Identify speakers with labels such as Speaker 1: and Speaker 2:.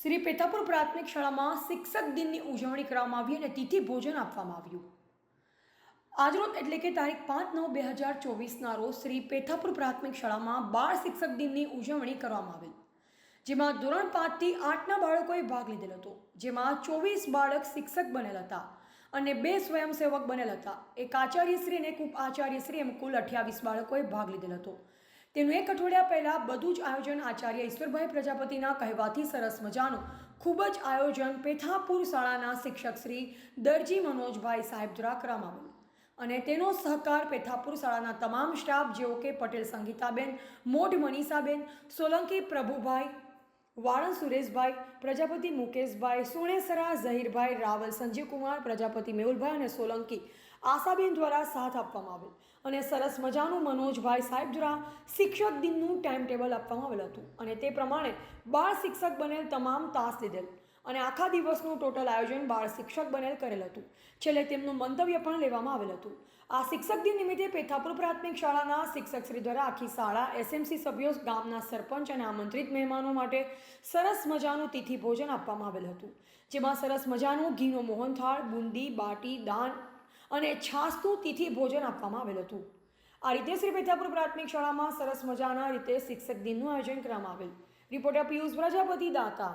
Speaker 1: શ્રી પેથાપુર પ્રાથમિક શાળામાં શિક્ષક દિનની ઉજવણી કરવામાં આવી અને તિથિ ભોજન આપવામાં આવ્યું. આજરોજ એટલે કે તારીખ 5/9/2024ના રોજ શ્રી પેથાપુર પ્રાથમિક શાળામાં બાળ શિક્ષક દિનની ઉજવણી કરવામાં આવેલ, જેમાં ધોરણ 5 થી 8ના બાળકોએ ભાગ લીધેલ હતો. જેમાં 24 બાળક શિક્ષક બનેલ હતા અને 2 સ્વયંસેવક બનેલ હતા. એક આચાર્યશ્રી અને એક ઉપાચાર્યશ્રી એમ કુલ 28 બાળકોએ ભાગ લીધેલ હતો. તેનું એક અઠવાડિયા પહેલાં બધું જ આયોજન આચાર્ય ઈશ્વરભાઈ પ્રજાપતિના કહેવાથી સરસ મજાનું ખૂબ જ આયોજન પેથાપુર શાળાના શિક્ષક શ્રી દરજી મનોજભાઈ સાહેબ દ્વારા કરવામાં આવેલું અને તેનો સહકાર પેથાપુર શાળાના તમામ સ્ટાફ જેવો કે પટેલ સંગીતાબેન, મોઢ મનીષાબેન, સોલંકી પ્રભુભાઈ, વાળંદ સુરેશભાઈ, પ્રજાપતિ મુકેશભાઈ, સુણેસરા ઝહીરભાઈ, રાવલ સંજીવકુમાર, પ્રજાપતિ મેહુલભાઈ અને સોલંકી આશાબેન દ્વારા સાથ આપવામાં આવેલ અને સરસ મજાનું મનોજભાઈ સાહેબ દ્વારા શિક્ષક દિનનું ટાઈમ ટેબલ આપવામાં આવેલ હતું અને તે પ્રમાણે બાળ શિક્ષક બનેલ તમામ તાસ લીધેલ અને આખા દિવસનું ટોટલ આયોજન બાળ શિક્ષક બનેલ કરેલ હતું. છેલ્લે તેમનું મંતવ્ય પણ લેવામાં આવેલ હતું. આ શિક્ષક દિન નિમિત્તે પેથાપુર પ્રાથમિક શાળાના શિક્ષક શ્રી દ્વારા આખી શાળા, એસએમસી સભ્યો, ગામના સરપંચ અને આમંત્રિત મહેમાનો માટે સરસ મજાનું તિથિ ભોજન આપવામાં આવેલ હતું. જેમાં સરસ મજાનું ઘીનો મોહનથાળ, બુંદી, બાટી, દાન અને છાસનું તિથિ ભોજન આપવામાં આવેલ હતું. આ રીતે શ્રી પેથાપુર પ્રાથમિક શાળામાં સરસ મજાના રીતે શિક્ષક દિનનું આયોજન કરવામાં આવેલ. રિપોર્ટર પિયુષ પ્રજાપતિ, દાતા.